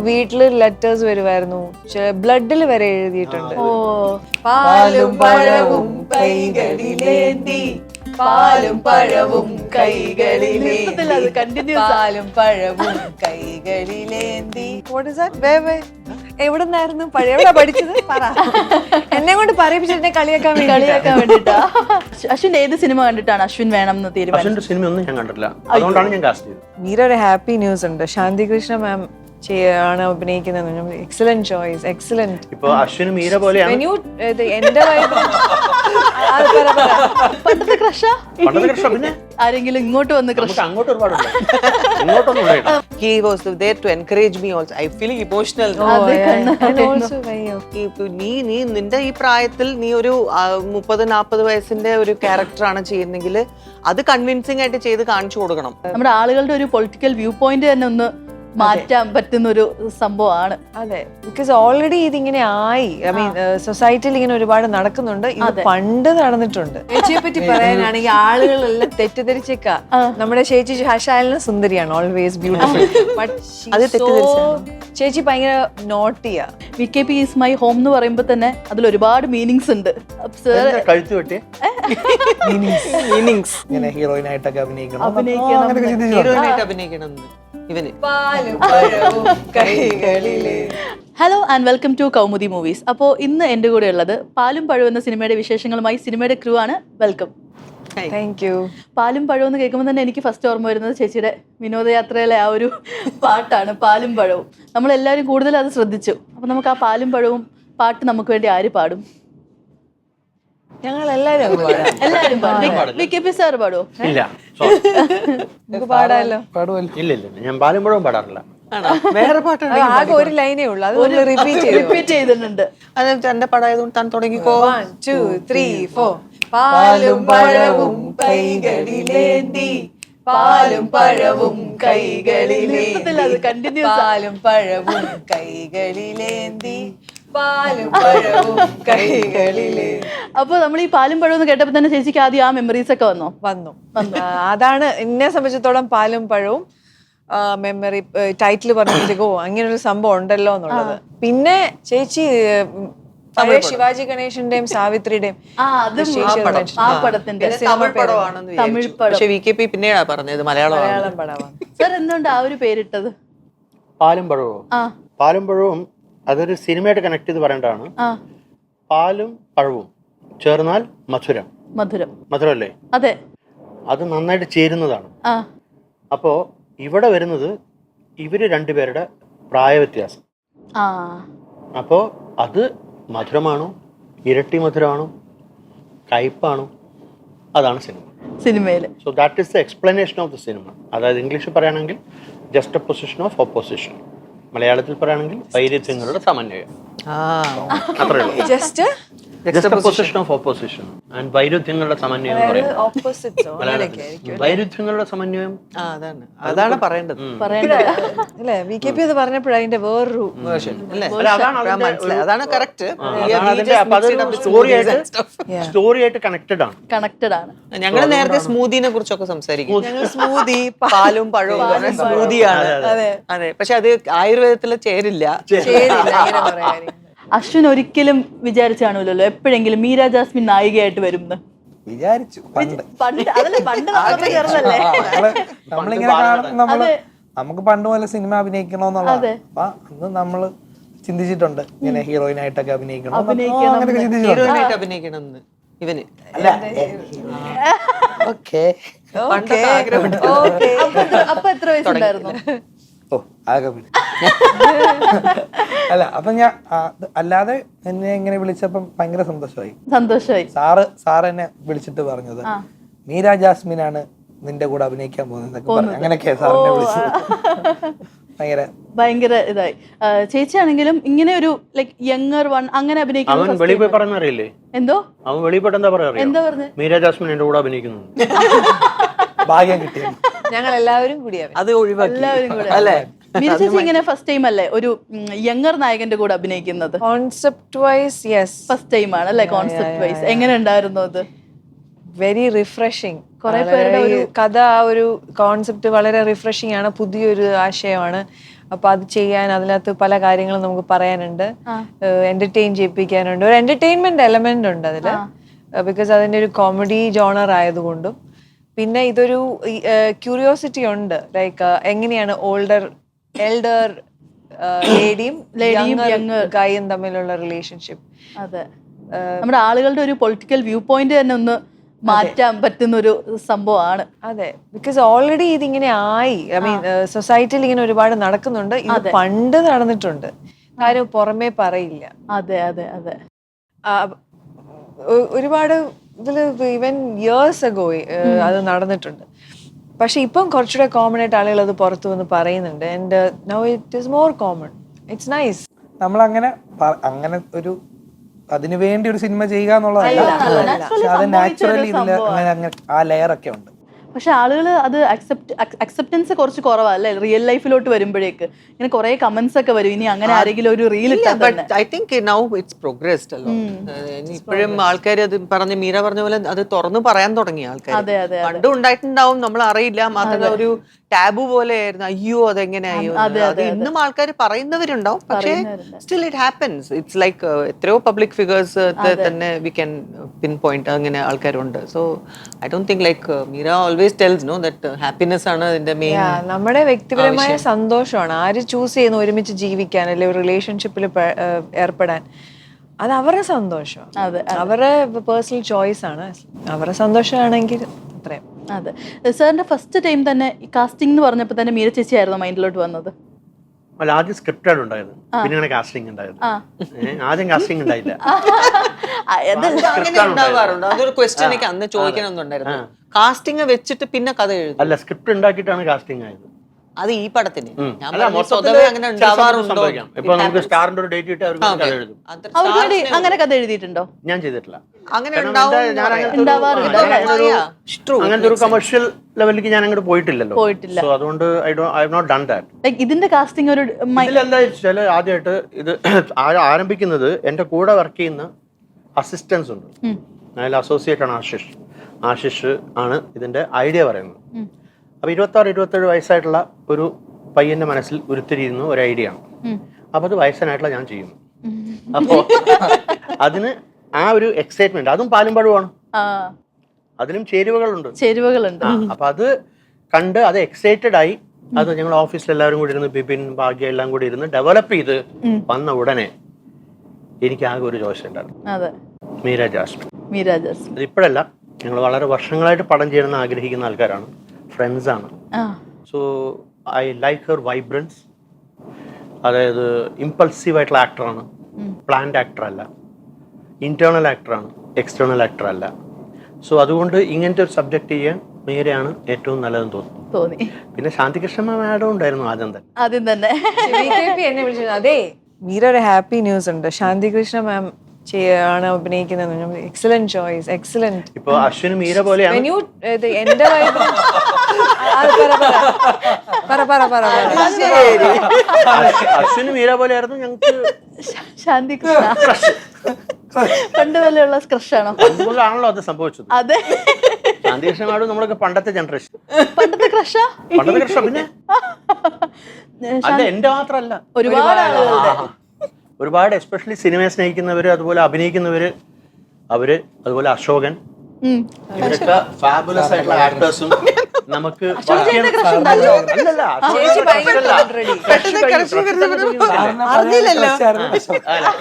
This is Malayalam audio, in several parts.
വീട്ടില് ലെറ്റേഴ്സ് വരുമായിരുന്നു, ബ്ലഡിൽ വരെ എഴുതിയിട്ടുണ്ട്. പാലും പഴവും കൈകളിലേന്തി, പാലും പഴവും കൈകളിലേന്തി, പാലും പഴവും കൈകളിലേന്തി. What is that? എവിടെ നിന്നായിരുന്നു എവിടെ പഠിച്ചത്? പറ. എന്നെ കൊണ്ട് പറയിപ്പിച്ചിട്ട് കളിയാക്കാൻ വേണ്ടിട്ടാ. അശ്വിൻ ഏത് സിനിമ കണ്ടിട്ടാണ് അശ്വിൻ വേണം എന്ന് തീരുമാനിച്ചത്? അശ്വിന്റെ സിനിമ ഒന്നും ഞാൻ കണ്ടിട്ടില്ല, അതുകൊണ്ടാണ് ഞാൻ കാസ്റ്റ് ചെയ്തത്. മീര ഒരു ഹാപ്പി ന്യൂസ് ഉണ്ട്. ശാന്തി കൃഷ്ണ മാം ആണ് അഭിനയിക്കുന്നത്. Excellent choice, excellent. ഇപ്പൊ അശ്വിന് മീര പോലെയാണ്. എന്റെ പണ്ടത്തെ ക്രഷ പിന്നെ ആരെങ്കിലും ഇങ്ങോട്ട് വന്ന് ക്രഷ്? അങ്ങോട്ട് ഒരുപാടുണ്ട്, ഇങ്ങോട്ടൊന്നും He was there to encourage me also. I feel emotional. നീ നിന്റെ ഈ പ്രായത്തിൽ നീ ഒരു 30-40 വയസ്സിന്റെ ഒരു ക്യാരക്ടറാണ് ചെയ്യുന്നെങ്കിൽ അത് കൺവിൻസിംഗ് ആയിട്ട് ചെയ്ത് കാണിച്ചു കൊടുക്കണം. നമ്മുടെ ആളുകളുടെ ഒരു പൊളിറ്റിക്കൽ വ്യൂ പോയിന്റ് തന്നെ ഒന്ന് മാറ്റാൻ പറ്റുന്ന ഒരു സംഭവമാണ്. അതെ, ബിക്കോസ് ഓൾറെഡി ഇതിങ്ങനെ ആയി. ഐ മീൻ സൊസൈറ്റിയിൽ ഇങ്ങനെ ഒരുപാട് നടക്കുന്നുണ്ട്. ഇത് പണ്ട് നടന്നിട്ടുണ്ട്. ചേച്ചിയെ പറ്റി പറയാനാണെങ്കിൽ ആളുകളെല്ലാം തെറ്റിദ്ധരിച്ചേക്കാ നമ്മുടെ ചേച്ചി ഹർഷാലിന് സുന്ദരിയാണ്, ഓൾവേസ് ബ്യൂട്ടിഫുൾ. ബട്ട് ചേച്ചി ഭയങ്കര നോട്ടിയാ. VKP ഈസ് മൈ ഹോം എന്ന് പറയുമ്പോ തന്നെ അതിൽ ഒരുപാട് മീനിങ്സ് ഉണ്ട്. കഴുത്തു വെട്ടി ഹീറോയിനായിട്ടൊക്കെ അഭിനയിക്കണം. ഹീറോയിനായിട്ട് അഭിനയിക്കണം ഇവന്. Hello and welcome to Kaumudi movies. അപ്പോൾ ഇന്ന് എൻ്റെ കൂടെ ഉള്ളത് പാലും പഴവും എന്ന സിനിമയുടെ വിശേഷങ്ങളുമായി സിനിമയുടെ ക്രൂ ആണ്. വെൽക്കം. Thank you. പാലും പഴവും എന്ന് കേൾക്കുമ്പോൾ തന്നെ എനിക്ക് ഫസ്റ്റ് ഓർമ്മ വരുന്നത് ചേച്ചിയുടെ വിനോദയാത്രയിലെ ആ ഒരു പാട്ടാണ്, പാലും പഴവും. നമ്മളെല്ലാവരും കൂടുതൽ അത് ശ്രദ്ധിച്ചു. അപ്പോൾ നമുക്ക് ആ പാലും പഴവും പാട്ട് നമുക്ക് വേണ്ടി ആര് പാടും? ഞങ്ങൾ എല്ലാരും പാടും. VKP സാർ പാടുമോ? ഇല്ല, പാടാലോ? ഇല്ല, ഞാൻ പാലും പഴവും പാടാറില്ല. വേറെ പാട്ടാണ്. ആകെ ഒരു ലൈനേ ഉള്ളൂ, അത് റിപ്പീറ്റ് ചെയ്തിട്ടുണ്ട്. അത് എന്റെ പടായതുകൊണ്ട് താൻ തുടങ്ങിക്കോ. 1 2 3 4. പാലും പഴവും കൈകളിലേന്തി, പാലും പഴവും കൈകളിലേന്തി, പാലും പഴവും കൈകളിലേന്തി, പാലും പഴവും കൈകളിലേന്തി. അപ്പൊ നമ്മൾ ഈ പാലും പഴവും എന്ന് കേട്ടപ്പോ തന്നെ ചേച്ചിക്ക് ആദ്യം ആ മെമ്മറീസ് ഒക്കെ വന്നു. അതാണ് എന്നെ സംബന്ധിച്ചിടത്തോളം പാലും പഴവും മെമ്മറി ടൈറ്റിൽ പറഞ്ഞിരിക്കോ അങ്ങനെ ഒരു സംഭവം ഉണ്ടല്ലോ എന്നുള്ളത്. പിന്നെ ചേച്ചി പഴയ ശിവാജി ഗണേശന്റെയും സാവിത്രിയുടെയും തമിഴ് പടം. പക്ഷെ VKP പിന്നെയാണ് പറഞ്ഞത് മലയാളം പടമാണ്. സർ എന്തുകൊണ്ട് ആ ഒരു പേരിട്ടത് പാലും പഴവും? പാലും പഴവും അതൊരു സിനിമയായിട്ട് കണക്ട് ചെയ്ത് പറയേണ്ടതാണ്. പാലും പഴവും ചേർന്നാൽ മധുരം. മധുരമല്ലേ? അതെ, അത് നന്നായിട്ട് ചേരുന്നതാണ്. അപ്പോ ഇവിടെ വരുന്നത് ഇവര് രണ്ടുപേരുടെ പ്രായ വ്യത്യാസം. അപ്പോ അത് മധുരമാണോ, ഇരട്ടി മധുരമാണോ, കയ്പാണോ, അതാണ് സിനിമയിൽ. So that is the explanation of the cinema. അതായത് ഇംഗ്ലീഷിൽ പറയുകയാണെങ്കിൽ just a position of opposition, മലയാളത്തിൽ പറയുകയാണെങ്കിൽ വൈരുദ്ധ്യങ്ങളുടെ സമന്വയം. Just position of opposition and വൈരുദ്ധ്യങ്ങളുടെ സമന്വയം. വൈരുദ്ധ്യങ്ങളുടെ സമന്വയം അതാണ് പറയേണ്ടത്. അല്ലേ? VKP അത് പറഞ്ഞപ്പോഴാണ് അതിന്റെ വേറൊരു അതാണ് കറക്റ്റ്. സ്റ്റോറിയായിട്ട് കണക്റ്റഡ് ആണ്. ഞങ്ങൾ നേരത്തെ സ്മൂതിനെ കുറിച്ചൊക്കെ സംസാരിക്കും. സ്മൂതി പാലും പഴവും സ്മൂതിയാണ്. അതെ, പക്ഷെ അത് ആയുർവേദത്തിൽ ചേരില്ല. അശ്വിൻ ഒരിക്കലും വിചാരിച്ചു കാണൂലല്ലോ എപ്പോഴെങ്കിലും മീര ജാസ്മിൻ നായികയായിട്ട് വരുമെന്ന്? വിചാരിച്ചു പണ്ട് ചേർന്നല്ലേ നമ്മളിങ്ങനെ കാണും. നമുക്ക് പണ്ട് പോലെ സിനിമ അഭിനയിക്കണോന്നുള്ളത് അന്ന് നമ്മള് ചിന്തിച്ചിട്ടുണ്ട്, ഇങ്ങനെ ഹീറോയിനായിട്ടൊക്കെ അഭിനയിക്കണം. ഹീറോയിനായിട്ട് അഭിനയിക്കണം ഇവന്. അപ്പൊ എത്ര വയസ്സുണ്ടായിരുന്നു? അല്ല, അപ്പൊ ഞാൻ അല്ലാതെ എന്നെ ഇങ്ങനെ വിളിച്ചപ്പം ഭയങ്കര സന്തോഷമായി. സാറ് എന്നെ വിളിച്ചിട്ട് പറഞ്ഞത് മീര ജാസ്മിനാണ് നിന്റെ കൂടെ അഭിനയിക്കാൻ പോകുന്നത്. അങ്ങനെയൊക്കെ സാറിനെ വിളിച്ചത് ഭയങ്കര ഇതായി. ചേച്ചിയാണെങ്കിലും ഇങ്ങനെ ഒരു ലൈക് യങ്ങർ വൺ അങ്ങനെ അഭിനയിക്കുന്നു. എന്തോ അവൻ വെളിപ്പെട്ട് എന്താ പറയാ, മീര ജാസ്മിൻ എന്റെ കൂടെ അഭിനയിക്കുന്നു. ഭാഗ്യം കിട്ടിയ ഞങ്ങൾ എല്ലാവരും കൂടി അത് ഒഴിവാക്കി അല്ലേ? മീര ചേച്ചി ഇങ്ങനെ ഫസ്റ്റ് ടൈം അല്ലേ ഒരു യങ്ങർ നായകന്റെ കൂടെ അഭിനയിക്കുന്നത്? Concept vice yes, first time ആണ് അല്ലേ? കോൺസെപ്റ്റ് വൈസ് എങ്ങനെ ഉണ്ടായിരുന്നു അത്? Very refreshing. കുറെ പേരുടെ ഒരു കഥ, ഒരു കോൺസെപ്റ്റ് വളരെ റിഫ്രഷിംഗ് ആണ്, പുതിയൊരു ആശയമാണ്. അപ്പൊ അത് ചെയ്യാൻ അതിനകത്ത് പല കാര്യങ്ങളും നമുക്ക് പറയാനുണ്ട്, എന്റർടൈൻ ചെയ്യിപ്പിക്കാനുണ്ട്, ഒരു എന്റർടൈൻമെന്റ് എലമെന്റ് ഉണ്ട് അതില്, ബിക്കോസ് അതിന്റെ ഒരു കോമഡി ജോണർ ആയതുകൊണ്ടും പിന്നെ ഇതൊരു ക്യൂരിയോസിറ്റി ഉണ്ട്, ലൈക്ക് എങ്ങനെയാണ് എൽഡർ ലേഡിയും ഗായും തമ്മിലുള്ള റിലേഷൻഷിപ്പ്. അതെ, നമ്മുടെ ആളുകളുടെ ഒരു പൊളിറ്റിക്കൽ വ്യൂ പോയിന്റ് തന്നെ ഒന്ന് മാറ്റാൻ പറ്റുന്ന ഒരു സംഭവമാണ്. അതെ, ബിക്കോസ് ഓൾറെഡി ഇതിങ്ങനെ ആയി, ഐ മീൻ സൊസൈറ്റിയിൽ ഇങ്ങനെ ഒരുപാട് നടക്കുന്നുണ്ട്, ഇത് പണ്ട് നടന്നിട്ടുണ്ട്, കാര്യം പുറമേ പറയില്ല. അതെ അതെ അതെ, ഒരുപാട് ഇതില് ഈവൻ ഇയേഴ്സ് അഗോ അത് നടന്നിട്ടുണ്ട്. പക്ഷെ ഇപ്പം കുറച്ചുകൂടെ കോമൺ ആയിട്ട് ആളുകൾ അത് പുറത്തു വന്ന് പറയുന്നുണ്ട്. And now it is more common. It's nice. നമ്മളങ്ങനെ അങ്ങനെ ഒരു അതിനു വേണ്ടി ഒരു സിനിമ ചെയ്യുക എന്നുള്ളതല്ല, അത് നാച്ചുറലി ഇതില് അങ്ങനെ ആ ലെയർ ഒക്കെ ഉണ്ട്. പക്ഷെ ആളുകൾ അത് അക്സെപ്റ്റൻസ് കുറച്ച് കുറവല്ലേ റിയൽ ലൈഫിലോട്ട് വരുമ്പോഴേക്ക്. ഇങ്ങനെ കുറെ കമന്റ്സ് ഒക്കെ വരും, ഇനി അങ്ങനെ ആരെങ്കിലും ഒരു reel I think now it's progressed അല്ലോ. ഇപ്പോഴും ആൾക്കാർ അത് പറഞ്ഞ മീര പറഞ്ഞ പോലെ അത് തുറന്നു പറയാൻ തുടങ്ങി ആൾക്കാർ. പണ്ടും ഉണ്ടായിട്ടുണ്ടാവും, നമ്മൾ അറിയില്ല, മാത്രമല്ല ഒരു ടാബു പോലെ ആയിരുന്നു, അയ്യോ അതെങ്ങനെയായോ. അത് ഇന്നും ആൾക്കാർ പറയുന്നവരുണ്ടാവും, പക്ഷേ still it happens. It's like എത്രയോ പബ്ലിക് ഫിഗേഴ്സ് തന്നെ വി ക്യാൻ പിൻ പോയിന്റ് അങ്ങനെ ആൾക്കാരുണ്ട്. So I don't think like Meera always tells know that happiness ആണ് അതിന്റെ മെയിൻ. നമ്മുടെ വ്യക്തിപരമായ സന്തോഷമാണ് ആര് ചൂസ് ചെയ്യുന്നു ഒരുമിച്ച് ജീവിക്കാൻ, അല്ലെ ഒരു റിലേഷൻഷിപ്പിൽ ഏർപ്പെടാൻ. അത് അവരുടെ സന്തോഷം, അവരുടെ പേഴ്സണൽ ചോയ്സ് ആണ്. അവരുടെ സന്തോഷമാണെങ്കിൽ അത്രയും. അതെ, സാറിന്റെ ഫസ്റ്റ് ടൈം തന്നെ കാസ്റ്റിംഗ് എന്ന് പറഞ്ഞപ്പോൾ തന്നെ മീര ചേച്ചി ആയിരുന്നു മൈൻഡിലോട്ട് വന്നത്? അല്ല, ആദ്യം സ്ക്രിപ്റ്റാണ് ഉണ്ടായത്, പിന്നെയാണ് കാസ്റ്റിംഗ് ഉണ്ടായത്. ആദ്യം കാസ്റ്റിംഗ് ഉണ്ടായില്ല. ഉണ്ടാവാറുണ്ട്, അതൊരു ക്വസ്റ്റ്യൻ എനിക്ക് അന്ന് ചോദിക്കണമെന്നുണ്ടായിരുന്നു. കാസ്റ്റിംഗ് വെച്ചിട്ട് പിന്നെ കഥ എഴുതും? അല്ല, സ്ക്രിപ്റ്റ് ഉണ്ടാക്കിയിട്ടാണ് കാസ്റ്റിംഗ് ആയത്. അത് ഈ പടത്തിന് പൊതുവെ അങ്ങനെ ഉണ്ടാവാറുണ്ടോ? ഇപ്പൊ നമുക്ക് സ്റ്റാറിന്റെ ഒരു ഡേറ്റ് ഇട്ട് അവർക്ക് കഥ എഴുതും. അങ്ങനെ കഥ എഴുതിയിട്ടുണ്ടോ? ഞാൻ ചെയ്തിട്ടില്ല. അങ്ങനെ അങ്ങനത്തെ ഒരു കമേഴ്ഷ്യൽ ലെവലിലേക്ക് ഞാൻ അങ്ങോട്ട് പോയിട്ടില്ലല്ലോ. സോ അതുകൊണ്ട് ഐ നോട്ട് ഡൺ ദാറ്റ്. ഇതിന്റെ കാസ്റ്റിംഗ് ഒരു ഇതിലെന്താ വെച്ചാൽ ആദ്യമായിട്ട് ഇത് ആരംഭിക്കുന്നത് എന്റെ കൂടെ വർക്ക് ചെയ്യുന്ന അസിസ്റ്റൻസ് ഉണ്ട്, അതിൽ അസോസിയേറ്റ് ആണ് ആശിഷ് ആണ് ഇതിന്റെ ഐഡിയ പറയുന്നത്. അപ്പൊ 26-27 വയസ്സായിട്ടുള്ള ഒരു പയ്യന്റെ മനസ്സിൽ ഉരുത്തിരിയുന്ന ഒരു ഐഡിയ ആണ്. അപ്പൊ അത് വയസ്സനായിട്ടുള്ള ഞാൻ ചെയ്യുന്നു. അപ്പോ അതിന് ആ ഒരു എക്സൈറ്റ്മെന്റ്, അതും പാലും പഴവുമാണ്, അതിലും ചേരുവകളുണ്ട്. അപ്പൊ അത് കണ്ട് അത് എക്സൈറ്റഡ് ആയി, അത് ഞങ്ങൾ ഓഫീസിൽ എല്ലാവരും കൂടി ഇരുന്ന്, ബിപിൻ, ഭാഗ്യ എല്ലാം കൂടി ഇരുന്ന് ഡെവലപ്പ് ചെയ്ത് വന്ന ഉടനെ എനിക്ക് ആകെ ഒരു ചോയ്സ് ഉണ്ടായിരുന്നു, മീര ജാസ്മിൻ. അത് ഇപ്പോഴല്ല, ഞങ്ങൾ വളരെ വർഷങ്ങളായിട്ട് പടം ചെയ്യണമെന്ന് ആഗ്രഹിക്കുന്ന ആൾക്കാരാണ്, ഫ്രണ്ട്സ് ആണ്. So I like her vibrance. അതായത് ഇമ്പൾസീവ് ആയിട്ടുള്ള ആക്ടറാണ്, പ്ലാൻഡ് ആക്ടർ അല്ല, ഇന്റേണൽ ആക്ടറാണ്, എക്സ്റ്റേണൽ ആക്ടർ അല്ല. സോ അതുകൊണ്ട് ഇങ്ങനത്തെ ഒരു സബ്ജക്ട് ചെയ്യാൻ മീരയാണ് ഏറ്റവും നല്ലതെന്ന് തോന്നി. പിന്നെ ശാന്തികൃഷ്ണ മാഡം ഉണ്ടായിരുന്നു ആദ്യം തന്നെ. എന്നെ വിളിച്ചത്, അതെ മീര ഒരു ഹാപ്പി ന്യൂസ് ഉണ്ട്, ശാന്തികൃഷ്ണ മാം ആണ് അഭിനയിക്കുന്നത്. Excellent choice, excellent. ഇപ്പൊ അശ്വിന് മീര പോലെയാണ്. എന്റെ അശ്വിന് മീര പോലെയായിരുന്നു ഞങ്ങൾക്ക് ശാന്തികൃഷ്ണ. പണ്ട് പോലെയുള്ള സ്ക്രഷാണോ? അതുപോലാണല്ലോ അത് സംഭവിച്ചത്. അതെ, ശാന്തികൃഷ്ണ മാഡം നമ്മളൊക്കെ പണ്ടത്തെ ജനറേഷൻ, പണ്ടത്തെ ക്രഷ. പിന്നെ അല്ല, എന്റെ മാത്രല്ല, ഒരുപാട് എസ്പെഷ്യലി സിനിമയെ സ്നേഹിക്കുന്നവര്, അതുപോലെ അഭിനയിക്കുന്നവര്, അതുപോലെ അശോകൻ, ഇവരൊക്കെ ഫാബുലസ് ആയിട്ടുള്ള ആക്ടേഴ്സും നമുക്ക്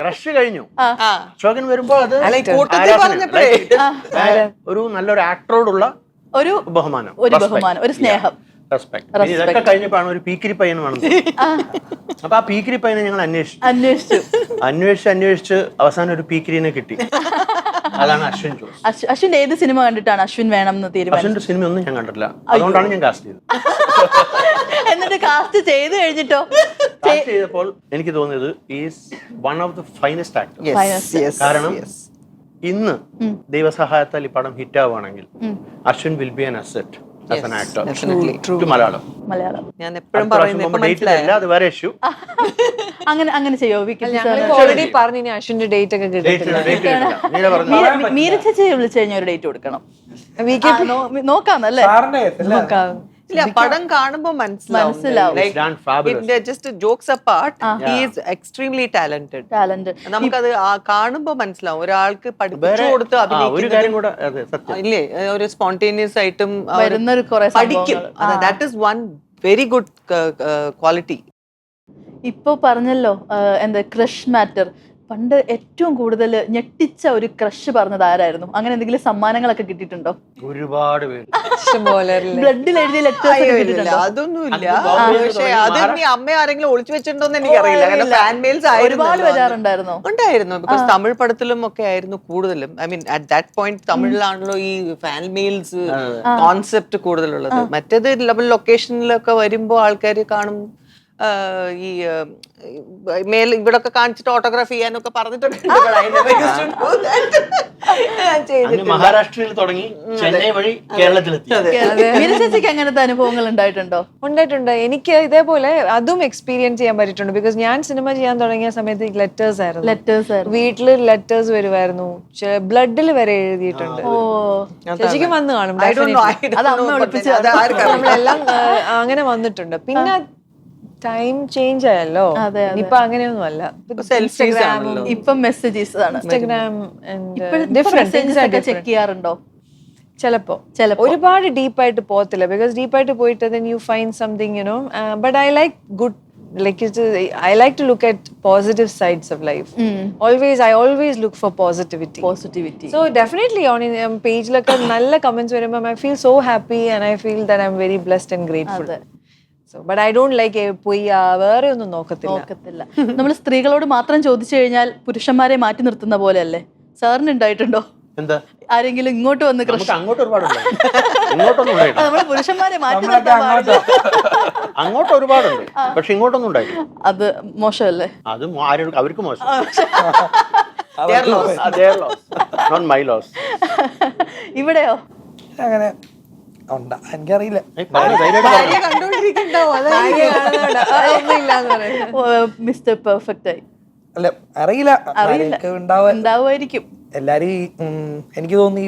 ക്രഷ് കഴിഞ്ഞു. അശോകൻ വരുമ്പോ അത് ഒരു നല്ലൊരു ആക്ടറോടുള്ള ഒരു ബഹുമാനം, ഒരു സ്നേഹം, റെസ്പെക്ട്. ഇതൊക്കെ കഴിഞ്ഞപ്പോഴാണ് ഒരു പീക്കിരി പയ്യൻ വേണം. അപ്പൊ ആ പീക്കിരി പയ്യനെ ഞങ്ങൾ അന്വേഷിച്ച് അവസാനം ഒരു പീക്കിരിനെ കിട്ടി. അതാണ് അശ്വിൻ ജോസ്. അശ്വിൻ ഏത് സിനിമ കണ്ടിട്ടാണ് അശ്വിൻ വേണം എന്ന് തീരുമാനിച്ചത്? അശ്വിന്റെ സിനിമ ഒന്നും ഞാൻ കണ്ടിട്ടില്ല, അതുകൊണ്ടാണ് ഞാൻ കാസ്റ്റ് ചെയ്തത്. എന്നിട്ട് കാസ്റ്റ് ചെയ്ത് കഴിഞ്ഞിട്ടോ കാസ്റ്റ് ചെയ്തപ്പോൾ എനിക്ക് തോന്നിയത് is one of the finest actors. കാരണം ഇന്ന് ദൈവസഹായത്താൽ ഈ പടം ഹിറ്റ് ആവുകയാണെങ്കിൽ Ashwin will be an asset as an actor to Malayalam. ഞാൻ എപ്പോഴും പറയുന്നത് അത് വേറെ ഇഷ്യൂ. അങ്ങനെ ചെയ്യോ? ഓൾറെഡി പറഞ്ഞു അശ്വിന്റെ ഡേറ്റ് ഒക്കെ മീര ചേച്ചി വിളിച്ചു കഴിഞ്ഞാൽ ഒരു ഡേറ്റ് കൊടുക്കണം. നോക്കാന്നല്ലേ? ഇല്ല പടം കാണുമ്പോ മനസ്സിലാവും done fabulous. Just jokes apart he is extremely talented. നമുക്കത് കാണുമ്പോ മനസ്സിലാവും ഒരാൾക്ക് പഠിപ്പിച്ചു കൊടുത്ത് ഒരു അഭിനയിക്കുന്നത്. കാര്യം കൂടെ അതെ സത്യം. ഇല്ലേ ഒരു സ്പോണ്ടേനിയസ് ആയിട്ടും വരുന്നൊരു കുറെ പഠിക്കും. That is one very good quality. ഇപ്പൊ പറഞ്ഞല്ലോ എന്താ ക്രഷ് മാറ്റർ. പണ്ട് ഏറ്റവും കൂടുതൽ ഞെട്ടിച്ച ഒരു ക്രഷ് പറഞ്ഞത് ആരായിരുന്നു? അങ്ങനെ എന്തെങ്കിലും സമ്മാനങ്ങളൊക്കെ കിട്ടിയിട്ടുണ്ടോ? ഒരുപാട് പേര് ഇഷ്ടംപോലെ ബ്ലഡിൽ എഴുതിയ ലെറ്റേഴ്സ് കിട്ടിയിട്ടുണ്ടോ? അതൊന്നുമില്ല. പക്ഷെ അത് നീ അമ്മ ആരെങ്കിലും ഒളിച്ചു വെച്ചിട്ടുണ്ടോന്ന് എനിക്കറിയില്ല. കാരണം ഫാൻ മെയിൽസ് ഒരുപാട് വരാറുണ്ടായിരുന്നു. ഉണ്ടായിരുന്നു. ബിക്കോസ് തമിഴ് പടത്തിലും ഒക്കെ ആയിരുന്നു കൂടുതലും. I mean at that point തമിഴിലാണല്ലോ ഈ ഫാൻ മെയിൽസ് കോൺസെപ്റ്റ് കൂടുതലുള്ളത്. മറ്റേത് ലൊക്കേഷനിലൊക്കെ വരുമ്പോ ആൾക്കാർ കാണും ഈ മേൽ ഇവിടൊക്കെ കാണിച്ചിട്ട് ഓട്ടോഗ്രാഫ് ചെയ്യാനൊക്കെ പറഞ്ഞിട്ടുണ്ട്. മഹാരാഷ്ട്രയിൽ തുടങ്ങി ചെന്നൈ വഴി കേരളത്തിലെത്തി. ചേച്ചിക്ക് അങ്ങനത്തെ അനുഭവങ്ങൾ ഉണ്ടായിട്ടുണ്ടോ? ഉണ്ടായിട്ടുണ്ട്. എനിക്ക് ഇതേപോലെ അതും എക്സ്പീരിയൻസ് ചെയ്യാൻ പറ്റിയിട്ടുണ്ട്. ബിക്കോസ് ഞാൻ സിനിമ ചെയ്യാൻ തുടങ്ങിയ സമയത്ത് ലെറ്റേഴ്സ് ആയിരുന്നു. വീട്ടില് ലെറ്റേഴ്സ് വരുമായിരുന്നു. ബ്ലഡിൽ വരെ എഴുതിയിട്ടുണ്ട്. ചേച്ചിക്ക് വന്ന് കാണും. നമ്മളെല്ലാം അങ്ങനെ വന്നിട്ടുണ്ട്. പിന്നെ ടൈം ചേഞ്ച് ആയല്ലോ. ഇപ്പൊ അങ്ങനെയൊന്നും അല്ല. ഇപ്പം മെസ്സേജസ് ആണ്. ഇൻസ്റ്റാഗ്രാം ചെക്ക് ചെയ്യാറുണ്ടോ? ചിലപ്പോ ഒരുപാട് ഡീപ്പായിട്ട് പോകത്തില്ല. ബിക്കോസ് ഡീപ്പായിട്ട് പോയിട്ട് then you find something, you know, but I like good, like I like to look at positive sides of life. I always look for positivity. So definitely on page like nalla comments varumba I feel so happy and I feel that I'm very blessed and grateful. So but I don't like വേറെ ഒന്നും നോക്കത്തില്ല. നമ്മൾ സ്ത്രീകളോട് മാത്രം ചോദിച്ചു കഴിഞ്ഞാൽ പുരുഷന്മാരെ മാറ്റി നിർത്തുന്ന പോലെയല്ലേ? സാറിന് ഉണ്ടായിട്ടുണ്ടോ? എന്താ ആരെങ്കിലും ഇങ്ങോട്ട് വന്ന് അങ്ങോട്ട് ഒരുപാടുണ്ട്. ഇങ്ങോട്ടൊന്നും ഉണ്ടായിട്ടില്ല. നമ്മള് പുരുഷന്മാരെ മാറ്റി നിർത്താൻ പാടില്ല. അങ്ങോട്ട് ഒരുപാടുണ്ട്. പക്ഷെ ഇങ്ങോട്ടൊന്നും ഉണ്ടായിട്ടില്ല. അത് മോശമല്ലേ? അത് അവർക്ക് മോശം. Not my loss. ഇവിടെയോ അങ്ങനെ എനിക്കറിയില്ല. മിസ്റ്റർ പെർഫെക്റ്റ് ആയി അല്ല അറിയില്ല. ഉണ്ടാവുമായിരിക്കും. എല്ലാരും എനിക്ക് തോന്നി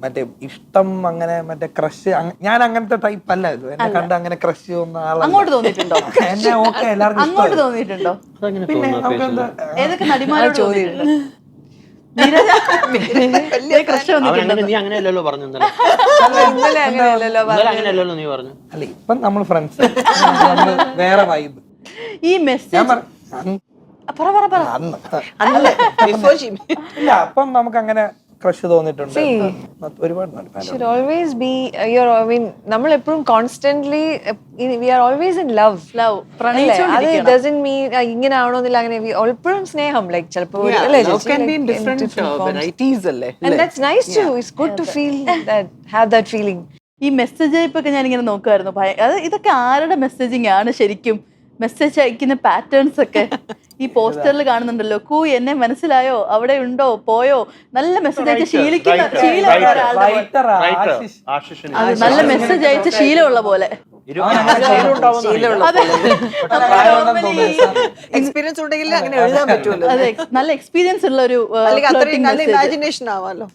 മറ്റേ ഇഷ്ടം അങ്ങനെ മറ്റേ ക്രഷ് ഞാൻ അങ്ങനത്തെ ടൈപ്പ് അല്ല. ഇത് എന്നെ കണ്ട് അങ്ങനെ ക്രഷ് തോന്നുന്ന ആളാണ്. അങ്ങോട്ട് തോന്നിയിട്ടുണ്ടോ? എന്നെ ഓക്കെ എല്ലാവർക്കും അങ്ങോട്ട് തോന്നിയിട്ടുണ്ടോ? പിന്നെ നമുക്കെന്താ ഏതൊക്കെ നടിമാരോട് ചോദിച്ചിട്ടുണ്ട്? നീ അങ്ങനെയല്ലല്ലോ പറഞ്ഞു. അങ്ങനെയല്ലല്ലോ നീ പറഞ്ഞു. അല്ല ഇപ്പം നമ്മൾ ഫ്രണ്ട്സ്, വേറെ വൈബ്. ഈ മെസ്സേജ് ഇല്ല അപ്പം നമുക്ക് അങ്ങനെ ക്രഷ് തോന്നിട്ടുണ്ട് ഒരുപാട്. should always be നമ്മൾ എപ്പോഴും constantly we are always in love. പ്രണയിച്ചോണ്ടിരിക്കണം. അത് doesn't mean ഇങ്ങനെ ആവണമെന്നില്ല. അങ്ങനെ എപ്പോഴും സ്നേഹം ലൈക്ക് ചിലപ്പോ and that's nice too. It's good to feel that, have that feeling. ഈ മെസ്സേജ് ഇപ്പൊക്കെ ഞാൻ ഇങ്ങനെ നോക്കുമായിരുന്നു. ഇതൊക്കെ ആരുടെ മെസ്സേജിങ് ആണ് ശരിക്കും? മെസ്സേജ് അയക്കുന്ന പാറ്റേൺസ് ഒക്കെ ഈ പോസ്റ്ററിൽ കാണുന്നുണ്ടല്ലോ. എന്നെ മനസ്സിലായോ, അവിടെ ഉണ്ടോ, പോയോ, നല്ല മെസ്സേജ് അയച്ച് ശീലമുള്ള ഒരാളുടെ നല്ല മെസ്സേജ് അയച്ച ശീലമുള്ള പോലെ. എക്സ്പീരിയൻസ് ഉണ്ടെങ്കിൽ അങ്ങനെ എഴുതാൻ പറ്റുമല്ലോ. അതെ, നല്ല എക്സ്പീരിയൻസ് ഉള്ള ഒരു ഇമാജിനേഷൻ ആവാലോ.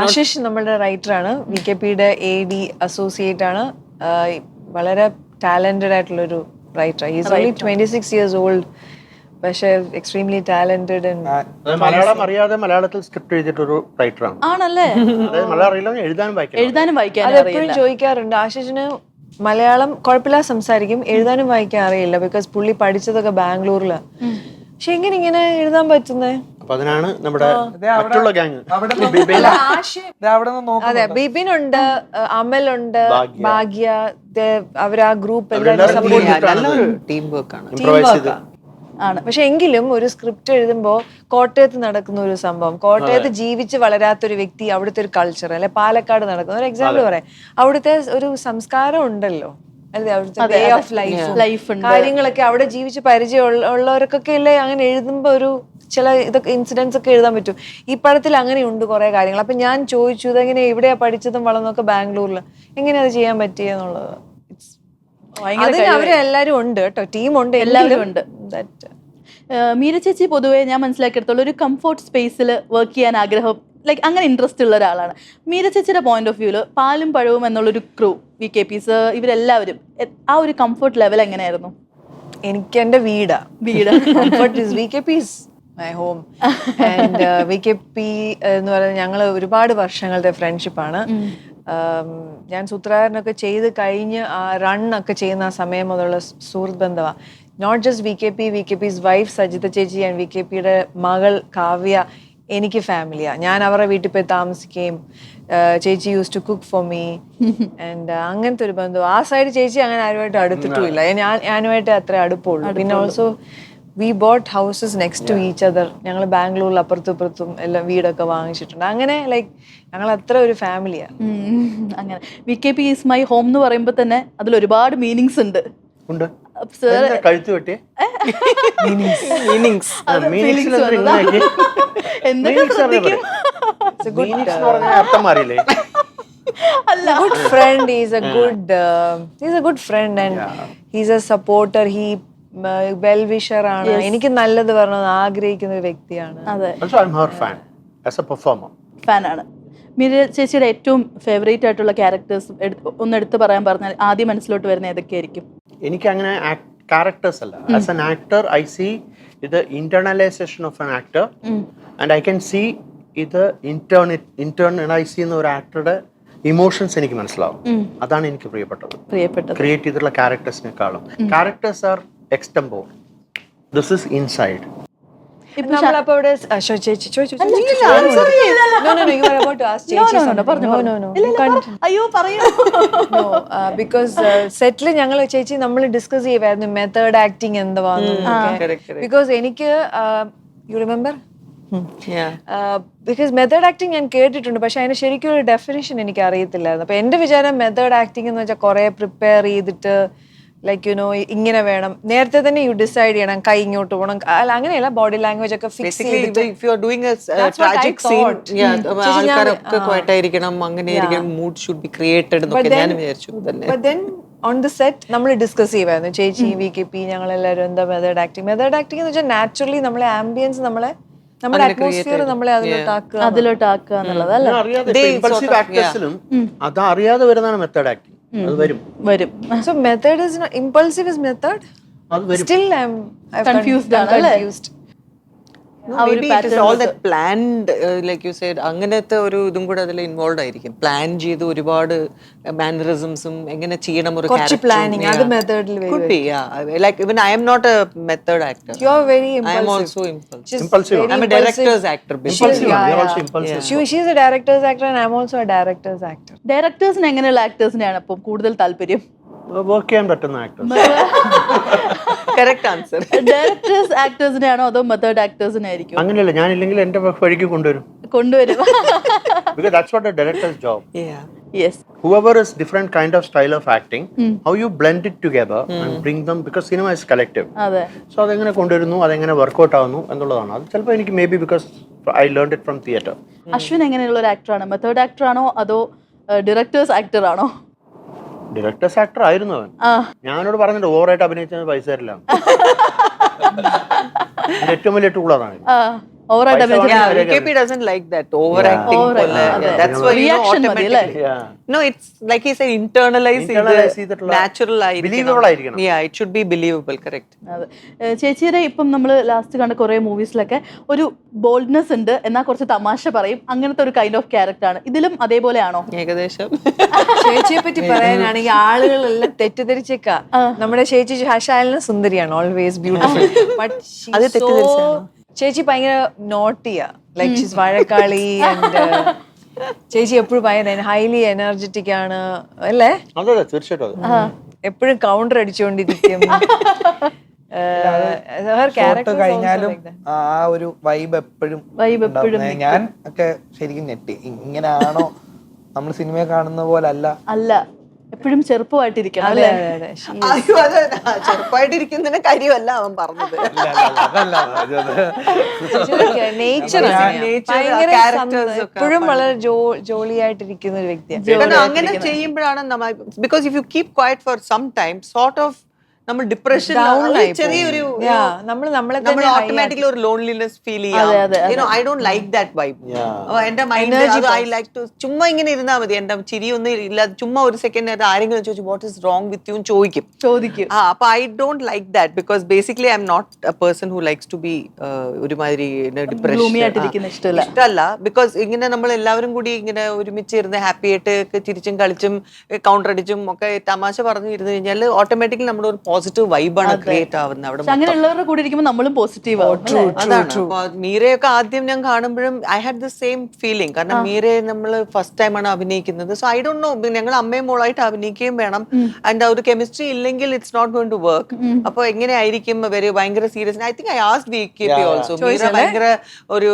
ആശിഷ് നമ്മുടെ റൈറ്ററാണ്. VKPയുടെ AD അസോസിയേറ്റ് ആണ്. വളരെ ടാലന്റഡ് ആയിട്ടുള്ളൊരു writer. Is only 26 years old. പക്ഷേ എക്സ്ട്രീംലി ടാലന്റഡ്. മലയാളം അറിയാതെ മലയാളത്തിൽ സ്ക്രിപ്റ്റ് എഴുതിയിട്ടൊരു റൈറ്ററാണ്. ആണല്ലേ? മലയാളം അറിയില്ല, എഴുതാനും വായിക്കാനും അതെപ്പോഴും ചോദിക്കാറുണ്ട്. ആശിഷിന് മലയാളം കുഴപ്പമില്ല സംസാരിക്കും, എഴുതാനും വായിക്കാൻ അറിയില്ല. ബിക്കോസ് പുള്ളി പഠിച്ചതൊക്കെ ബാംഗ്ലൂരിലാണ്. പക്ഷെ എങ്ങനെ ഇങ്ങനെ എഴുതാൻ പറ്റുന്നേ? അതിനാണ് നമ്മുടെ മറ്റുള്ള ഗ്യാങ്. അതെ, ബിബിനുണ്ട്, അമലുണ്ട്, ഭാഗ്യ, അവരാ ഗ്രൂപ്പ് എല്ലാവരും സപ്പോർട്ട് ടീം വർക്കാണ്. ആണ്. പക്ഷെ എങ്കിലും ഒരു സ്ക്രിപ്റ്റ് എഴുതുമ്പോൾ കോട്ടയത്ത് നടക്കുന്ന ഒരു സംഭവം, കോട്ടയത്ത് ജീവിച്ച് വളരാത്തൊരു വ്യക്തി, അവിടുത്തെ ഒരു കൾച്ചർ, അല്ലെ പാലക്കാട് നടക്കുന്ന ഒരു എക്സാമ്പിൾ പറയാം, അവിടുത്തെ ഒരു സംസ്കാരം ഉണ്ടല്ലോ, അല്ലെ അവിടുത്തെ വേ ഓഫ് ലൈഫ് കാര്യങ്ങളൊക്കെ അവിടെ ജീവിച്ച് പരിചയമുള്ളവർക്കൊക്കെ അല്ലേ അങ്ങനെ എഴുതുമ്പോ ഒരു ചില ഇതൊക്കെ ഇൻസിഡൻസ് ഒക്കെ എഴുതാൻ പറ്റും. ഈ പടത്തിൽ അങ്ങനെ ഉണ്ട് കുറെ കാര്യങ്ങൾ. അപ്പൊ ഞാൻ ചോദിച്ചു, ഇതെങ്ങനെ എവിടെയാ പഠിച്ചതും വളർന്നൊക്കെ ബാംഗ്ലൂരിൽ, എങ്ങനെയാ അത് ചെയ്യാൻ പറ്റിയെന്നുള്ളത്. അതിന് അവരെല്ലാരും ഉണ്ട് കേട്ടോ, ടീമുണ്ട്, എല്ലാവരും ഉണ്ട്. മീര ചേച്ചി പൊതുവെ ഞാൻ മനസ്സിലാക്കിയെടുത്തോളൂ ഒരു കംഫോർട്ട് സ്പേസിൽ വർക്ക് ചെയ്യാൻ ആഗ്രഹം ലൈക്ക് അങ്ങനെ ഇൻട്രസ്റ്റ് ഉള്ള ഒരാളാണ്. മീര ചേച്ചിയുടെ പോയിന്റ് ഓഫ് വ്യൂല് പാലും പഴവും എന്നുള്ളൊരു ക്രൂ, VKPs ഇവരെല്ലാവരും ആ ഒരു കംഫർട്ട് ലെവൽ എങ്ങനെയായിരുന്നു? എനിക്ക് എന്റെ വീട് comfort is VKP is my home and VKP എന്ന് പറയുന്നത് ഞങ്ങൾ ഒരുപാട് വർഷങ്ങളുടെ ഫ്രണ്ട്ഷിപ്പാണ്. ഞാൻ സൂത്രധാരനൊക്കെ ചെയ്ത് കഴിഞ്ഞ് റണ്ണൊക്കെ ചെയ്യുന്ന ആ സമയം മുതലുള്ള സുഹൃത്ത് ബന്ധമാണ്. Not just VKP's wife Sajitha ചേച്ചി ആൻഡ് VKPയുടെ മകൾ കാവ്യ എനിക്ക് ഫാമിലിയാണ്. ഞാൻ അവരുടെ വീട്ടിൽ പോയി താമസിക്കുകയും ചേച്ചി use to cook for me and അങ്ങനത്തെ ഒരു ബന്ധം. ആ സൈഡ് ചേച്ചി അങ്ങനെ ആരുമായിട്ട് അടുത്തിട്ടുമില്ല, ഞാനുമായിട്ട് അത്ര അടുപ്പമുള്ളൂ. പിന്നെ also we bought houses next to each other. ഞങ്ങൾ ബാംഗ്ലൂരിൽ അപ്പുറത്തും ഇപ്പുറത്തും എല്ലാം വീടൊക്കെ വാങ്ങിച്ചിട്ടുണ്ട്. അങ്ങനെ ലൈക്ക് ഞങ്ങൾ അത്ര ഒരു ഫാമിലിയാണ്. അങ്ങനെ VKP ഈസ് മൈ ഹോം എന്ന് പറയുമ്പോൾ തന്നെ അതിൽ ഒരുപാട് മീനിങ്സ് ഉണ്ട്. കഴുത്ത് വെട്ടിയ അർത്ഥം മാറിയില്ലേ? Good friend, he's a good friend and he's a supporter. He well wisher ആണ്. എനിക്ക് നല്ലത് വരണമെന്ന് ആഗ്രഹിക്കുന്ന ഒരു വ്യക്തിയാണ്. Also I'm her fan as a performer. ഫാനാണ്. മീര ചേച്ചിയുടെ ഏറ്റവും ഫേവറേറ്റ് ആയിട്ടുള്ള ക്യാരക്ടേഴ്സ് ഒന്ന് എടുത്ത് പറയാൻ പറഞ്ഞാൽ ആദ്യം മനസ്സിലോട്ട് വരുന്ന ഏതൊക്കെയായിരിക്കും? എനിക്ക് അങ്ങനെ ക്യാരക്ടേഴ്സ് അല്ല, as an actor I see ഇത് internalisation of an actor and I can see ഇത് ഇന്റേണലൈസ് ചെയ്യുന്ന ഒരു ആക്ടറുടെ ഇമോഷൻസ് എനിക്ക് മനസ്സിലാവും. അതാണ് എനിക്ക് പ്രിയപ്പെട്ടത്. ക്രിയേറ്റ് ചെയ്തിട്ടുള്ള ക്യാരക്ടേഴ്സിനെക്കാളും characters are extempore, this is inside. അയ്യോ പറയൂ. ബിക്കോസ് സെറ്റില് ഞങ്ങൾ ചേച്ചി നമ്മൾ ഡിസ്കസ് ചെയ്യുമായിരുന്നു മെത്തേഡ് ആക്ടിങ് എന്താന്ന്. ബിക്കോസ് എനിക്ക് you remember because method acting ഞാൻ കേട്ടിട്ടുണ്ട്, പക്ഷെ അതിന് ശരിക്കും ഒരു ഡെഫിനിഷൻ എനിക്ക് അറിയത്തില്ലായിരുന്നു. അപ്പൊ എന്റെ വിചാരം മെത്തേഡ് ആക്ടിങ് എന്ന് വെച്ചാൽ കുറെ പ്രിപ്പയർ ചെയ്തിട്ട് ലൈക്ക് യു നോ ഇങ്ങനെ വേണം, നേരത്തെ തന്നെ യു ഡിസൈഡ് ചെയ്യണം, കൈ ഇങ്ങോട്ട് പോകണം, അല്ല അങ്ങനെയല്ല, ബോഡി ലാംഗ്വേജ് ഒക്കെ ഫിക്സ് ചെയ്തിട്ട് ഓൺ ദ സെറ്റ് നമ്മൾ ഡിസ്കസ് ചെയ്യുമായിരുന്നു ചേച്ചി VKP ഞങ്ങളെല്ലാവരും എന്താ മെത്തേഡ് ആക്ടിങ് എന്ന് വെച്ചാൽ നാച്ചുറലി നമ്മളെ ആംബിയൻസ് നമ്മുടെ അറ്റ്മോസ്ഫിയർ നമ്മളെ അതിലോട്ടാക്കുക എന്നുള്ളത് അല്ലേ? അത് അറിയാതെ വരുന്നതാണ് മെത്തേഡ് ആക്ടിങ്. അത് വരും. So method is not impulsive is method. Still I'm confused. Maybe it is all that planned, like you said, അങ്ങനത്തെ ഒരു ഇതും കൂടെ അതിൽ ഇൻവോൾവ് ആയിരിക്കും. പ്ലാൻ ചെയ്ത് ഒരുപാട് മാനറിസംസും എങ്ങനെ ചെയ്യണം ഒരു planning അത് മെത്തേഡിൽ വരും. Could be, yeah. Like even I am not a method actor. You are very impulsive. I am also impulsive. I'm a director's actor basically. You're also impulsive. She is a director's actor and I am also a director's actor. ഡയറക്ടേഴ്സിന് എങ്ങനെയുള്ള ആക്ടേഴ്സിനെയാണ് അപ്പം കൂടുതൽ താല്പര്യം? വർക്ക് ചെയ്യാൻ പറ്റുന്ന ആക്ടേഴ്സ്. Correct answer. ഡയറക്ടേഴ്സ് ആക്ടേഴ്സിനെയാണോ അതോ മെത്തേഡ് ആക്ടേഴ്സിനെ ആയിരിക്കും? അങ്ങനെയല്ല, ഞാനില്ലെങ്കിൽ എന്റെ വഴിക്ക് കൊണ്ടുവരും. Because that's what a director's job. Yeah. Yes. Whoever is different kind of style of acting, how you blend it together and bring them, because cinema is collective. അതെ. So അതെങ്ങനെ കൊണ്ടുവരുന്നു, അതെങ്ങനെ വർക്ക്ഔട്ട് ആവുന്നു എന്നുള്ളതാണ്. അത് ചിലപ്പോൾ എനിക്ക് may be because I learned it from theatre. Ashwin എങ്ങനെയുള്ള ഒരു ആക്ടറാണ്? മെത്തേഡ് ആക്ടർ ആണോ അതോ ഡയറക്ടേഴ്സ് ആക്ടർ ആണോ? ഡയറക്ടേഴ്സ് ആക്ടർ ആയിരുന്നു അവൻ. ഞാനോട് പറഞ്ഞിട്ട് ഓവറായിട്ട് അഭിനയിച്ചത് പൈസ തരില്ല. ഏറ്റവും വലിയ ടൂൾ അതാണ്. VKP doesn't like that overacting. That's why you know automatically. No, it's like he said, internalize it, natural believable ആയിരിക്കണം. Yeah, it should be believable, correct. അതെ. ചേച്ചിയുടെ ഇപ്പം നമ്മൾ ലാസ്റ്റ് കണ്ട കുറെ മൂവീസിലൊക്കെ ഒരു ബോൾഡ്നെസ് ഉണ്ട്, എന്നാൽ കുറച്ച് തമാശ പറയും, അങ്ങനത്തെ ഒരു കൈൻഡ് ഓഫ് ക്യാരക്ടർ ആണ്. ഇതിലും അതേപോലെയാണോ? ഏകദേശം. ചേച്ചിയെ പറ്റി പറയാനാണെങ്കിൽ ആളുകളെല്ലാം തെറ്റിദ്ധരിച്ചേക്കാ നമ്മുടെ ചേച്ചി ഹഷാലിന് സുന്ദരിയാണ്, ഓൾവേസ് ബ്യൂട്ടിഫുൾ. ബട്ട് അത് തെറ്റിദ്ധരിച്ചാണ്. ചേച്ചി ഭയങ്കര നോട്ടിയാ, ലൈക് ഷീസ് വഴക്കാളി ആൻഡ് ചേച്ചി എപ്പോഴും ഭയങ്കര ഹൈലി എനർജറ്റിക് ആണ് അല്ലേ? അതെ തീർച്ചയായിട്ടും. എപ്പോഴും കൗണ്ടർ അടിച്ചുകൊണ്ടിരിക്കും. കഴിഞ്ഞാലും ആ ഒരു വൈബ് എപ്പോഴും. ഞാൻ ഒക്കെ ശരിക്കും ഞെട്ടി, ഇങ്ങനെയാണോ നമ്മൾ സിനിമയെ കാണുന്ന പോലെ അല്ല, എപ്പോഴും ചെറുപ്പമായിട്ടിരിക്കണം അല്ലേ? ചെറുപ്പമായിട്ടിരിക്കുന്നതിന് കാര്യമല്ല അവൻ പറഞ്ഞത്. എപ്പോഴും വളരെ ജോളിയായിട്ടിരിക്കുന്ന ഒരു വ്യക്തിയാണ്. അങ്ങനെ ചെയ്യുമ്പോഴാണ് because if you keep quiet for some time sort of നമ്മൾ ഡിപ്രഷൻ ചെറിയൊരു നമ്മൾ ഓട്ടോമാറ്റിക്കലി ഒരു ലോൺലിനെസ് ഫീൽ ചെയ്യാം. I don't like that vibe. എന്റെ മൈൻഡ് ഐ ലൈക്ക് ടു ചുമ്മാ ഇങ്ങനെ ഇരുന്നാ മതി. എന്റെ ചിരിയൊന്നും ഇല്ലാതെ ചുമ്മാ ഒരു സെക്കൻഡ് ആരെങ്കിലും ചോദിച്ചു what is wrong with you ചോദിക്കും. അപ്പൊ I don't like that because basically I am not a person who likes to be ഒരുമാതിരി ഡിപ്രഷൻ ഇഷ്ടമല്ല. ബിക്കോസ് ഇങ്ങനെ നമ്മൾ എല്ലാവരും കൂടി ഇങ്ങനെ ഒരുമിച്ച് ഇരുന്ന് ഹാപ്പി ആയിട്ട് ചിരിച്ചും കളിച്ചും കൗണ്ടർ അടിച്ചും ഒക്കെ തമാശ പറഞ്ഞു ഇരുന്ന് കഴിഞ്ഞാൽ ഓട്ടോമാറ്റിക്കലി നമ്മുടെ ഒരു പോസിറ്റീവ് വൈബാണ് ക്രിയേറ്റ് ആവുന്നത്. അവിടെ അങ്ങനെയുള്ളവരുടെ കൂടെ ഇരിക്കുമ്പോൾ നമ്മളും പോസിറ്റീവ് ആവും. അതാണ് മീരയൊക്കെ ആദ്യം ഞാൻ കാണുമ്പോഴും I had the same feeling. കാരണം മീരയെ നമ്മൾ ഫസ്റ്റ് ടൈമാണ് അഭിനയിക്കുന്നത്. സോ ഐ ഡോണ്ട് നോ, ഞങ്ങൾ അമ്മയും മോളായിട്ട് അഭിനയിക്കുകയും വേണം. ആൻഡ് ഒരു കെമിസ്ട്രി ഇല്ലെങ്കിൽ it's not going to work. അപ്പൊ എങ്ങനെയായിരിക്കും ഭയങ്കര serious. I think I asked VKP also. Meera ഭയങ്കര ഒരു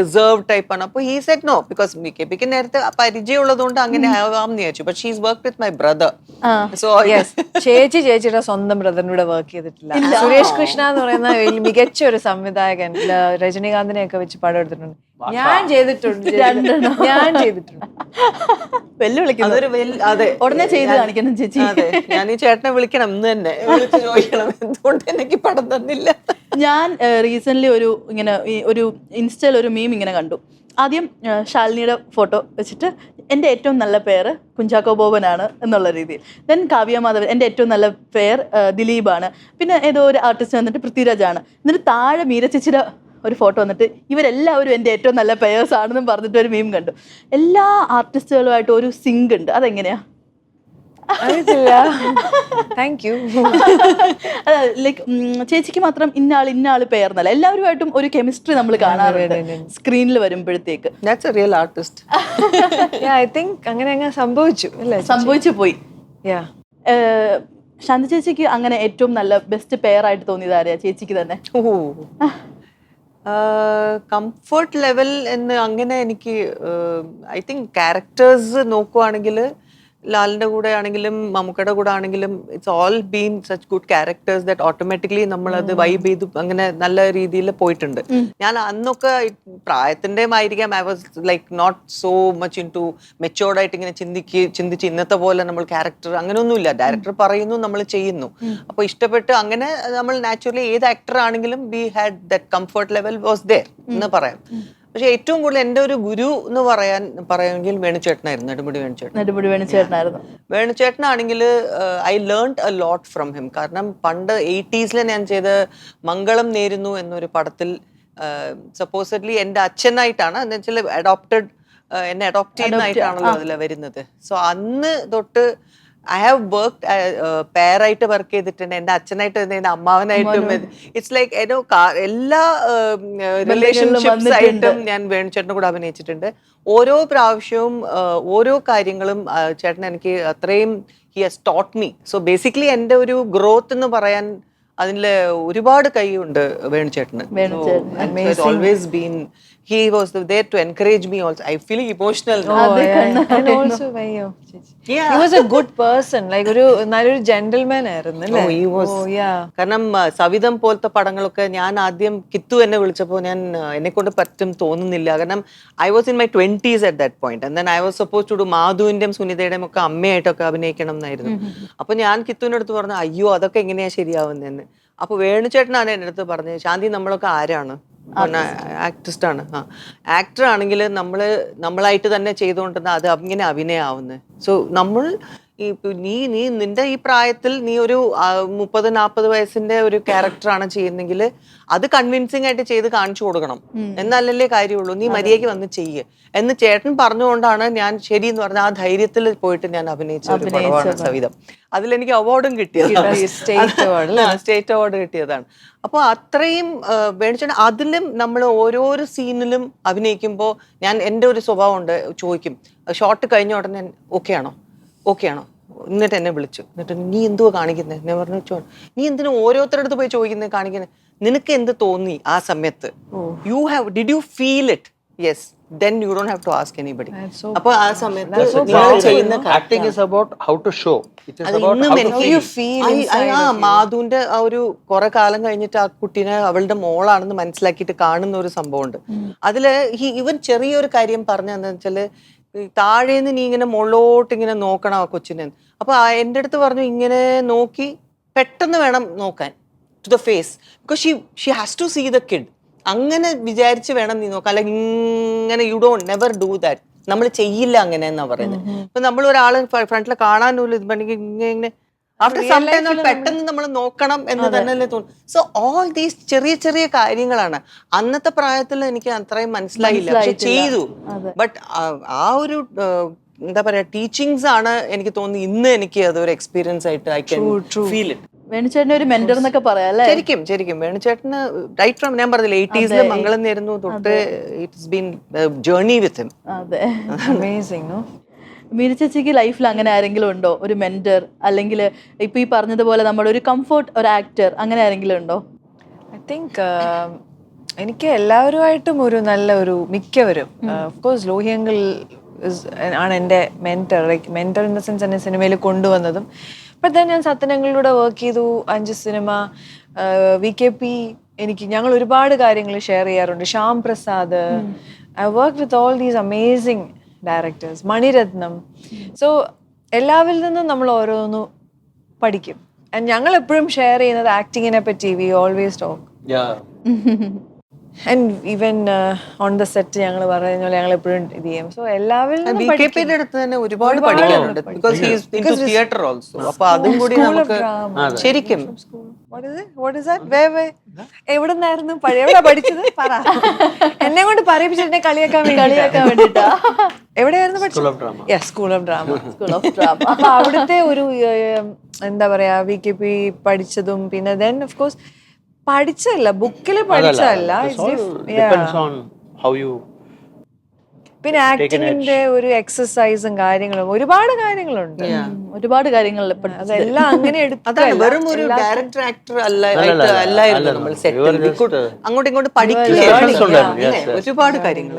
റിസർവ് ടൈപ്പ് ആണ്. അപ്പൊ ഹി സെഡ് നോ ബിക്കോസ് VKPക്ക് നേരത്തെ പരിചയം ഉള്ളതുകൊണ്ട് അങ്ങനെ ആവാമെന്ന് വിചാരിച്ചു. But she is work with my brother. So ചേച്ചിയുടെ സ്വന്തം ബ്രദറിനൂടെ വർക്ക് ചെയ്തിട്ടില്ല. സുരേഷ് കൃഷ്ണ എന്ന് പറയുന്ന മികച്ച ഒരു സംവിധായകൻ രജനീകാന്തിനെ ഒക്കെ വെച്ച് പടം എടുത്തിട്ടുണ്ട്. ഞാൻ ചെയ്തിട്ടുണ്ട്. അതെ, ഉടനെ ചെയ്ത് കാണിക്കണം ചേച്ചി. അതെ, ഞാൻ ഈ ചേട്ടനെ വിളിക്കണം ഇന്ന് തന്നെ, വിളിച്ച് ചോദിക്കണം എന്തുകൊണ്ട് എനിക്ക് പടം തന്നില്ല. ഞാൻ റീസെന്റ് ഒരു ഇൻസ്റ്റയിൽ ഒരു മീം ഇങ്ങനെ കണ്ടു. ആദ്യം ശാലിനിയുടെ ഫോട്ടോ വെച്ചിട്ട് എൻ്റെ ഏറ്റവും നല്ല പേര് കുഞ്ചാക്കോ ബോബനാണ് എന്നുള്ള രീതിയിൽ. ദെൻ കാവ്യ മാധവൻ, എൻ്റെ ഏറ്റവും നല്ല പേര് ദിലീപാണ്. പിന്നെ ഏതോ ഒരു ആർട്ടിസ്റ്റ് വന്നിട്ട് പൃഥ്വിരാജാണ്. എന്നിട്ട് താഴെ മീര ചേച്ചിയുടെ ഒരു ഫോട്ടോ വന്നിട്ട് ഇവരെല്ലാവരും എൻ്റെ ഏറ്റവും നല്ല പേഴ്സ് ആണെന്നും പറഞ്ഞിട്ട് ഒരു മീം കണ്ടു. എല്ലാ ആർട്ടിസ്റ്റുകളുമായിട്ട് ഒരു സിങ്ക് ഉണ്ട്. അതെങ്ങനെയാ? ലൈക്ക് ചേച്ചിക്ക് മാത്രം ഇന്നാള് പേർന്നല്ല, എല്ലാവരുമായിട്ടും ഒരു കെമിസ്ട്രി നമ്മൾ കാണാറുണ്ട് സ്ക്രീനിൽ വരുമ്പോഴത്തേക്ക്. അങ്ങനെ സംഭവിച്ചു പോയി. ശാന്തി ചേച്ചിക്ക് അങ്ങനെ ഏറ്റവും നല്ല ബെസ്റ്റ് പെയർ ആയിട്ട് തോന്നിയത് ആരെയാ? ചേച്ചിക്ക് തന്നെ കംഫർട്ട് ലെവൽ എന്ന് അങ്ങനെ എനിക്ക് ഐ തിങ്ക് ക്യാരക്ടേഴ്സ് നോക്കുവാണെങ്കിൽ ലാലിന്റെ കൂടെ ആണെങ്കിലും മമ്മൂക്കയുടെ കൂടെ ആണെങ്കിലും it's all been such good characters that automatically നമ്മളത് വൈബ് ചെയ്ത് അങ്ങനെ നല്ല രീതിയിൽ പോയിട്ടുണ്ട്. ഞാൻ അന്നൊക്കെ പ്രായത്തിന്റെ ആയിരിക്കാം, I was like not so much into matured ആയിട്ട് ഇങ്ങനെ ചിന്തിച്ച് ഇന്നത്തെ പോലെ നമ്മൾ ക്യാരക്ടർ അങ്ങനെയൊന്നുമില്ല. ഡയറക്ടർ പറയുന്നു, നമ്മൾ ചെയ്യുന്നു. അപ്പൊ ഇഷ്ടപ്പെട്ട് അങ്ങനെ നമ്മൾ നാച്ചുറലി ഏത് ആക്ടർ ആണെങ്കിലും we had that comfort level was there എന്ന് പറയാം. പക്ഷെ ഏറ്റവും കൂടുതൽ എൻ്റെ ഒരു ഗുരു എന്ന് പറയുമെങ്കിൽ വേണുചേട്ടനായിരുന്നു. നെടുമുടി വേണുചേട്ടനായിരുന്നു. വേണുചേട്ടനാണെങ്കിൽ I learned a lot from him. കാരണം പണ്ട് 80s ഞാൻ ചെയ്ത മംഗളം നേരുന്നു എന്നൊരു പടത്തിൽ സപ്പോസഡ്ലി എൻ്റെ അച്ഛനായിട്ടാണ്, എന്ന് വെച്ചാൽ എന്നെ അഡോപ്റ്റ് ചെയ്യുന്നതായിട്ടാണല്ലോ അതിൽ വരുന്നത്. സോ അന്ന് തൊട്ട് ഐ ഹാവ് വർക്ക്ഡ് പെയറായിട്ട് വർക്ക് ചെയ്തിട്ടുണ്ട്. എൻ്റെ അച്ഛനായിട്ട് എൻ്റെ അമ്മാവനായിട്ടും ഇറ്റ്സ് ലൈക്ക് എല്ലാ റിലേഷൻഷിപ്സ് ആയിട്ടും ഞാൻ വേണുചേട്ടൻ്റെ കൂടെ അഭിനയിച്ചിട്ടുണ്ട്. ഓരോ പ്രാവശ്യവും ഓരോ കാര്യങ്ങളും ചേട്ടൻ എനിക്ക് അത്രയും he has taught me. So basically എൻ്റെ ഒരു ഗ്രോത്ത് എന്ന് പറയാൻ അതില് ഒരുപാട് കൈയുണ്ട് വേണുചേട്ടന്. Always been he was there to encourage me also. I feel emotional now. And also he was a good person, like ഒരു നല്ലൊരു ജെന്റിൽമാൻ ആയിരുന്നു അല്ലേ? കാരണം സവിതം പോലത്തെ പടങ്ങളൊക്കെ ഞാൻ ആദ്യം കിത്തു എന്നെ വിളിച്ചപ്പോൾ ഞാൻ എന്നെ കൊണ്ട് പറ്റും തോന്നുന്നില്ല. കാരണം I was in my 20s at that point and then I was supposed to do മാധുവിന്റെയും സുനിതയുടെയും ഒക്കെ അമ്മയായിട്ടൊക്കെ അഭിനയിക്കണം എന്നായിരുന്നു. അപ്പൊ ഞാൻ കിത്തുവിന്റെ അടുത്ത് പറഞ്ഞു അയ്യോ അതൊക്കെ എങ്ങനെയാ ശരിയാവുന്നതെന്ന്. അപ്പൊ വേണുചേട്ടനാണ് എൻ്റെ അടുത്ത് പറഞ്ഞത് ശാന്തി നമ്മളൊക്കെ ആരാണ്? ആക്ടിസ്റ്റ് ആണ്. ആക്ടർ ആണെങ്കിൽ നമ്മളായിട്ട് തന്നെ ചെയ്തുകൊണ്ടിരുന്ന അത് അങ്ങനെ അഭിനയാവുന്നത്. സോ നമ്മൾ നീ നിന്റെ ഈ പ്രായത്തിൽ നീ ഒരു 30-40 വയസ്സിന്റെ ഒരു ക്യാരക്ടറാണ് ചെയ്യുന്നെങ്കിൽ അത് കൺവിൻസിംഗ് ആയിട്ട് ചെയ്ത് കാണിച്ചു കൊടുക്കണം, എന്നാലല്ലേ കാര്യമുള്ളൂ. നീ മര്യാദയ്ക്ക് വന്ന് ചെയ്യ് എന്ന് ചേട്ടൻ പറഞ്ഞുകൊണ്ടാണ് ഞാൻ ശരി എന്ന് പറഞ്ഞ ആ ധൈര്യത്തിൽ പോയിട്ട് ഞാൻ അഭിനയിച്ച ഒരു പടമാണ് സവിതം. അതിലെനിക്ക് അവാർഡും കിട്ടിയതാണ്, സ്റ്റേറ്റ് അവാർഡ് കിട്ടിയതാണ്. അപ്പോൾ അത്രയും വേണിച്ചേട്ടൻ അതിലും നമ്മൾ ഓരോരോ സീനിലും അഭിനയിക്കുമ്പോൾ ഞാൻ എൻ്റെ ഒരു സ്വഭാവം ഉണ്ട്, ചോദിക്കും ഷോട്ട് കഴിഞ്ഞ ഉടനെ ഓക്കെ ആണോ എന്നിട്ട് എന്നെ വിളിച്ചു, എന്നിട്ട് നീ എന്തുവാ കാണിക്കുന്നത്? ഞാൻ പറഞ്ഞു നീ എന്തിനു ഓരോരുത്തരുടെ അടുത്ത് പോയി ചോദിക്കുന്നത് കാണിക്കുന്നത്? നിനക്ക് എന്ത് തോന്നി ആ സമയത്ത്? Did you feel it? Yes, then you don't have to ask anybody. അപ്പോൾ ആ സമയത്ത് നിങ്ങൾ ചെയ്യുന്ന acting is about how to show, it is about how you feel. മാധുവിന്റെ ആ ഒരു കുറെ കാലം കഴിഞ്ഞിട്ട് ആ കുട്ടീനെ അവളുടെ മോളാണെന്ന് മനസ്സിലാക്കിയിട്ട് കാണുന്ന ഒരു സംഭവമുണ്ട്. അതില് ഇവൻ ചെറിയൊരു കാര്യം പറഞ്ഞെന്ന് വെച്ചാല് താഴേന്ന് നീ ഇങ്ങനെ മുകളിലോട്ട് ഇങ്ങനെ നോക്കണം ആ കൊച്ചിനെ. അപ്പൊ എൻ്റെ അടുത്ത് പറഞ്ഞു ഇങ്ങനെ നോക്കി പെട്ടെന്ന് വേണം നോക്കാൻ to the face, because she has to see the kid. അങ്ങനെ വിചാരിച്ച് വേണം നീ നോക്കാൻ, അല്ലെങ്കിൽ ഇങ്ങനെ you don't never do that. നമ്മൾ ചെയ്യില്ല അങ്ങനെ എന്നാ പറയുന്നത്. ഇപ്പൊ നമ്മൾ ഒരാള് ഫ്രണ്ടിൽ കാണാനുള്ള ഇത് പണ്ടെങ്കിൽ ഇങ്ങനെ ആഫ്റ്റർ സം ടൈം പെട്ടെന്ന് നമ്മൾ നോക്കണം എന്ന് തന്നെ തോന്നും. സോ ഓൾ ദീസ് ചെറിയ ചെറിയ കാര്യങ്ങളാണ് അന്നത്തെ പ്രായത്തിൽ എനിക്ക് അത്രയും മനസ്സിലായില്ല, പക്ഷെ ചെയ്തു. ബട്ട് ആ ഒരു എന്താ പറയാ ടീച്ചിങ്സ് ആണ് എനിക്ക് തോന്നുന്നു ഇന്ന് എനിക്ക് അതൊരു എക്സ്പീരിയൻസ് ആയിട്ട് ഐ ക്യാൻ ഫീൽ ഇറ്റ്. വേണുചേട്ടനെ ഒരു മെന്റർ എന്നൊക്കെ പറയാം അല്ലേ? ശരിക്കും വേണുചേട്ടന് റൈറ്റ് ഫ്രം ഞാൻ പറഞ്ഞില്ല 80s മംഗളം നേരുന്നു തൊട്ട് it's been journey with him. അതെ, അമേസിംഗ് നോ. മീര ചേച്ചിക്ക് ലൈഫിൽ അങ്ങനെ ആരെങ്കിലും ഉണ്ടോ, ഒരു മെന്റർ, അല്ലെങ്കിൽ ഇപ്പൊ ഈ പറഞ്ഞതുപോലെ നമ്മുടെ ഒരു കംഫർട്ട്, ഒരു ആക്ടർ, അങ്ങനെ ആരെങ്കിലും ഉണ്ടോ? ഐ തിങ്ക് എനിക്ക് എല്ലാവരുമായിട്ടും ഒരു നല്ല ഒരു മിക്കവരും ഓഫ് കോഴ്സ് ലോഹിയങ്കിൾ ആണ് എൻ്റെ mentor, like mentor in the sense എന്നെ സിനിമയിൽ കൊണ്ടുവന്നതും. ബട്ട് ദെൻ ഞാൻ സത്യനങ്ങളിലൂടെ വർക്ക് ചെയ്തു, 5 സിനിമ, VKP, ഞങ്ങൾ ഒരുപാട് കാര്യങ്ങൾ ഷെയർ ചെയ്യാറുണ്ട്. Shyam Prasad, I work with all these amazing directors, Mani Ratnam. So എല്ലാവരിൽ നിന്നും നമ്മൾ ഓരോന്ന് പഠിക്കും. ആൻഡ് ഞങ്ങൾ എപ്പോഴും ഷെയർ ചെയ്യുന്നത് ആക്ടിങ്ങിനെ പറ്റി. We always talk. And even on the set ഞങ്ങൾ പറയുന്ന പോലെ ഞങ്ങൾ എപ്പോഴും ഇത് ചെയ്യും. സോ എല്ലാവരും BKPയുടെ അടുത്ത് തന്നെ ഒരുപാട് പഠിക്കാനുണ്ട്, because he is into theatre also. അപ്പൊ അതും കൂടി നമുക്ക് ശരിക്കും എവിടെ നിന്നായിരുന്നു എവിടെ പഠിച്ചത് പറ. എന്നെ കൊണ്ട് പറയിപ്പിച്ചിട്ട് കളിയാക്കാൻ വേണ്ടിട്ടാ. എവിടെയായിരുന്നു പഠിച്ചത്? School of drama. അപ്പൊ അവിടുത്തെ ഒരു എന്താ പറയാ VKP പഠിച്ചതും പിന്നെ ദെൻ ഓഫ് കോഴ്സ് പഠിച്ചല്ല, ബുക്കില് പഠിച്ചല്ല, പിന്നെ ആക്ടിങ്ങിന്റെ ഒരു എക്സസൈസും കാര്യങ്ങളും ഒരുപാട് കാര്യങ്ങളുണ്ട്. ഒരുപാട് കാര്യങ്ങൾ അതെല്ലാം അങ്ങനെ അതാണ് വെറും ഒരു ഡയറക്ടർ ആക്ടർ അല്ലായിരുന്നു നമ്മൾ സെറ്റിൽ അങ്ങോട്ടും ഇങ്ങോട്ടും പഠിക്കുക, ഒരുപാട് കാര്യങ്ങൾ.